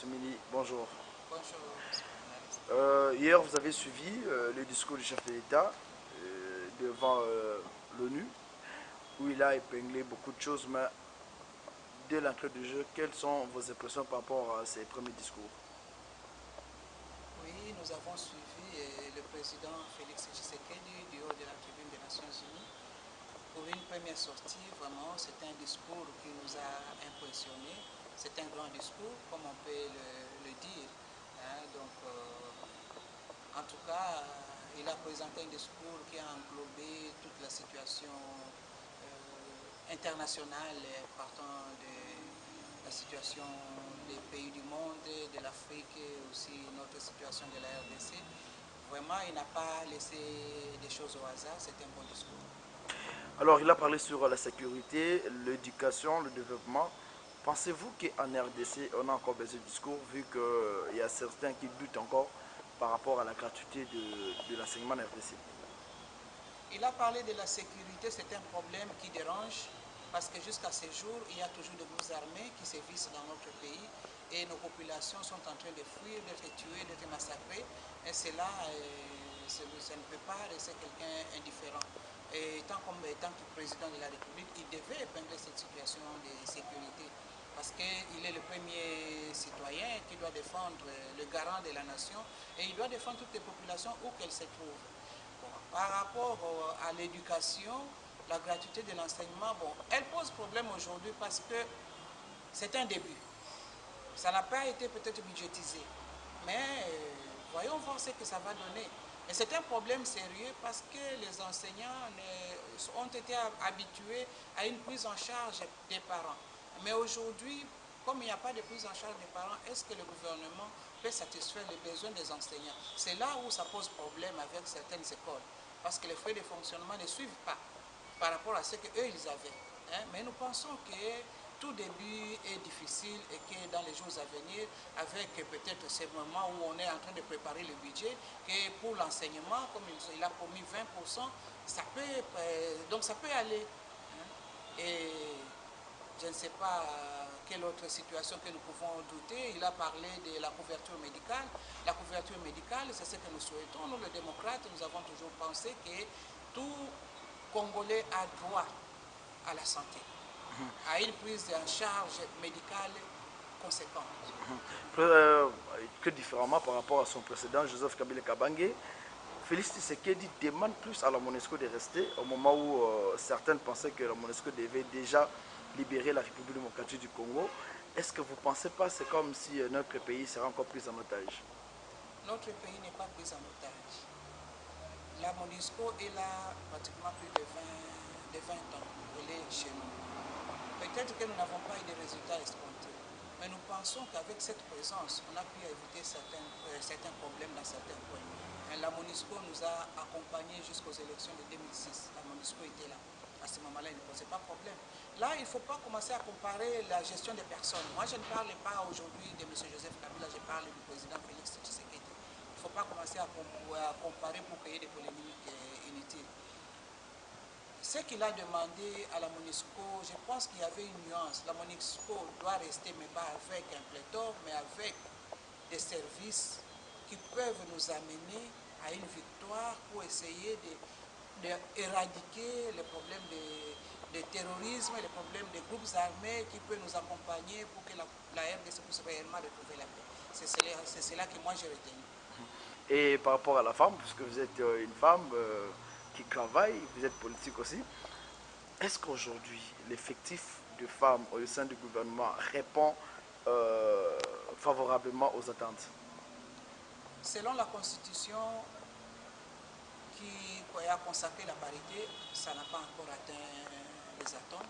Soumini, bonjour. Bonjour, monsieur le journaliste. Hier, vous avez suivi le discours du chef de l'État devant l'ONU, où il a épinglé beaucoup de choses, mais dès l'entrée du jeu, quelles sont vos impressions par rapport à ces premiers discours? Oui, nous avons suivi le président Félix Tshisekedi du haut de la tribune des Nations Unies. Pour une première sortie, vraiment, c'est un discours qui nous a impressionnés. C'est un grand discours, comme on peut le dire. Hein. En tout cas, il a présenté un discours qui a englobé toute la situation internationale, partant de la situation des pays du monde, de l'Afrique et aussi notre situation de la RDC. Vraiment, il n'a pas laissé des choses au hasard, c'est un bon discours. Alors, il a parlé sur la sécurité, l'éducation, le développement. Pensez-vous qu'en RDC, on a encore besoin de discours, vu qu'il y a certains qui doutent encore par rapport à la gratuité de l'enseignement en RDC? Il a parlé de la sécurité, c'est un problème qui dérange parce que jusqu'à ce jour, il y a toujours de groupes armés qui sévissent dans notre pays et nos populations sont en train de fuir, d'être tuées, d'être massacrées. Et cela, ça ne peut pas laisser quelqu'un indifférent. Et étant que président de la République, il devait épingler cette situation de sécurité parce qu'il est le premier citoyen qui doit défendre le garant de la nation et il doit défendre toutes les populations où qu'elles se trouvent. Bon, par rapport à l'éducation, la gratuité de l'enseignement, bon, elle pose problème aujourd'hui parce que c'est un début. Ça n'a pas été peut-être budgétisé, mais voyons voir ce que ça va donner. Et c'est un problème sérieux parce que les enseignants ont été habitués à une prise en charge des parents. Mais aujourd'hui, comme il n'y a pas de prise en charge des parents, est-ce que le gouvernement peut satisfaire les besoins des enseignants? C'est là où ça pose problème avec certaines écoles, parce que les frais de fonctionnement ne suivent pas par rapport à ce qu'eux, ils avaient. Hein? Mais nous pensons que tout début est difficile et que dans les jours à venir, avec peut-être ces moments où on est en train de préparer le budget, que pour l'enseignement, comme il a promis 20%, donc ça peut aller. Hein? Et je ne sais pas quelle autre situation que nous pouvons douter. Il a parlé de la couverture médicale. La couverture médicale, c'est ce que nous souhaitons. Nous, les démocrates, nous avons toujours pensé que tout Congolais a droit à la santé, à une prise en charge médicale conséquente. Euh, que différemment par rapport à son précédent, Joseph Kabila Kabange, Félix Tshisekedi demande plus à la MONUSCO de rester au moment où certaines pensaient que la MONUSCO devait déjà libérer la République démocratique du Congo. Est-ce que vous ne pensez pas que c'est comme si notre pays serait encore pris en otage? Notre pays n'est pas pris en otage. La MONUSCO est là pratiquement plus de 20 ans. Elle est chez nous. Peut-être que nous n'avons pas eu de résultats escomptés, mais nous pensons qu'avec cette présence, on a pu éviter certains problèmes dans certains coins. La MONUSCO nous a accompagnés jusqu'aux élections de 2006. La MONUSCO était là. À ce moment-là, il ne posait pas de problème. Là, il ne faut pas commencer à comparer la gestion des personnes. Moi, je ne parle pas aujourd'hui de M. Joseph Kabila, je parle du président Félix Tshisekedi. Il ne faut pas commencer à comparer pour créer des polémiques inutiles. Ce qu'il a demandé à la MONUSCO, je pense qu'il y avait une nuance. La MONUSCO doit rester, mais pas avec un pléthore, mais avec des services qui peuvent nous amener à une victoire pour essayer d'éradiquer les problèmes de terrorisme, les problèmes des groupes armés qui peuvent nous accompagner pour que la RDC puisse réellement retrouver la paix. C'est cela que moi j'ai retenu. Et par rapport à la femme, puisque vous êtes une femme qui travaille, vous êtes politique aussi, est-ce qu'aujourd'hui l'effectif de femmes au sein du gouvernement répond favorablement aux attentes? Selon la Constitution qui a consacré la parité, ça n'a pas encore atteint les attentes,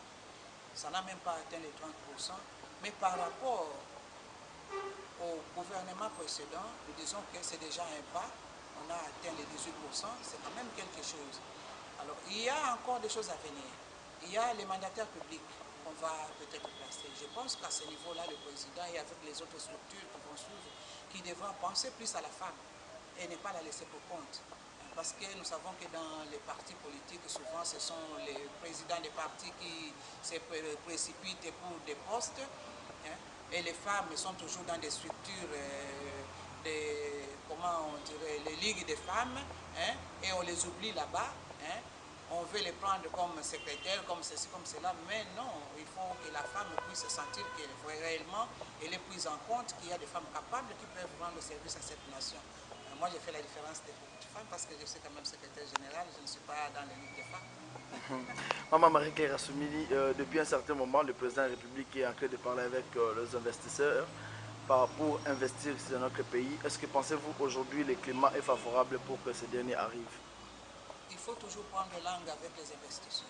ça n'a même pas atteint les 30%, mais par rapport au gouvernement précédent, nous disons que c'est déjà un pas, on a atteint les 18%, c'est quand même quelque chose. Alors, il y a encore des choses à venir. Il y a les mandataires publics qu'on va peut-être placer. Je pense qu'à ce niveau-là, le président et avec les autres structures qui vont suivre, qui devront penser plus à la femme et ne pas la laisser pour compte. Parce que nous savons que dans les partis politiques, souvent, ce sont les présidents des partis qui se précipitent pour des postes. Hein. Et les femmes sont toujours dans des structures, comment on dirait, les ligues des femmes, hein, et on les oublie là-bas. Hein. On veut les prendre comme secrétaires, comme ceci, comme cela, mais non, il faut que la femme puisse sentir qu'elle réellement, elle est prise en compte, qu'il y a des femmes capables qui peuvent rendre service à cette nation. Moi, j'ai fait la différence des femmes parce que je suis quand même secrétaire général, je ne suis pas dans les ligues des femmes. Maman Marie-Claire Assoumili, depuis un certain moment, le président de la République est en train de parler avec les investisseurs pour investir ici dans notre pays. Est-ce que pensez-vous aujourd'hui le climat est favorable pour que ces derniers arrivent? Il faut toujours prendre langue avec les investisseurs.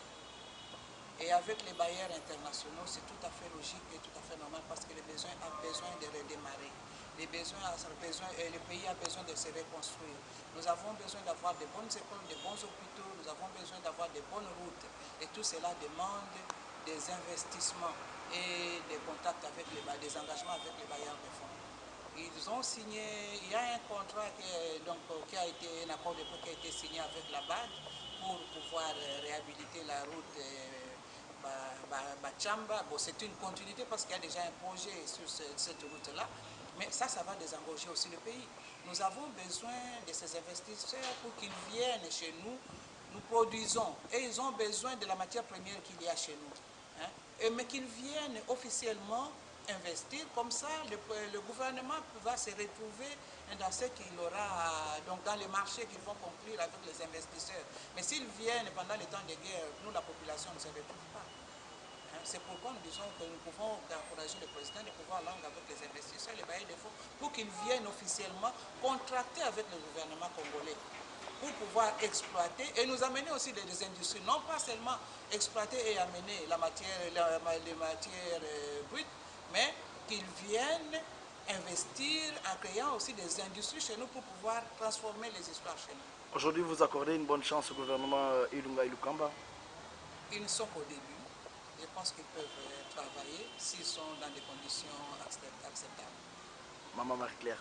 Et avec les bailleurs internationaux, c'est tout à fait logique et tout à fait normal parce que le besoin a besoin de redémarrer. Le pays a besoin de se reconstruire. Nous avons besoin d'avoir de bonnes écoles, de bons hôpitaux, nous avons besoin d'avoir de bonnes routes. Et tout cela demande des investissements et des contacts avec des engagements avec les bailleurs de fonds. Ils ont signé, il y a un contrat qui a été, un accord de prêt qui a été signé avec la BAD pour pouvoir réhabiliter la route Bachamba. Bon, c'est une continuité parce qu'il y a déjà un projet sur cette route-là, mais ça va désengorger aussi le pays. Nous avons besoin de ces investisseurs pour qu'ils viennent chez nous. Nous produisons et ils ont besoin de la matière première qu'il y a chez nous. Hein, mais qu'ils viennent officiellement investir, comme ça le gouvernement va se retrouver dans ce qu'il aura, donc dans les marchés qu'ils vont conclure avec les investisseurs. Mais s'ils viennent pendant les temps de guerre, nous la population ne se retrouve pas. C'est pourquoi nous disons que nous pouvons encourager le président de pouvoir langue avec les investisseurs, les bailleurs de fonds, pour qu'ils viennent officiellement contracter avec le gouvernement congolais pour pouvoir exploiter et nous amener aussi des industries, non pas seulement exploiter et amener les matières brutes, mais qu'ils viennent investir en créant aussi des industries chez nous pour pouvoir transformer les histoires chez nous. Aujourd'hui, vous accordez une bonne chance au gouvernement Ilunga Ilukamba? Ils ne sont qu'au début. Je pense qu'ils peuvent travailler s'ils sont dans des conditions acceptables. Maman Marie-Claire.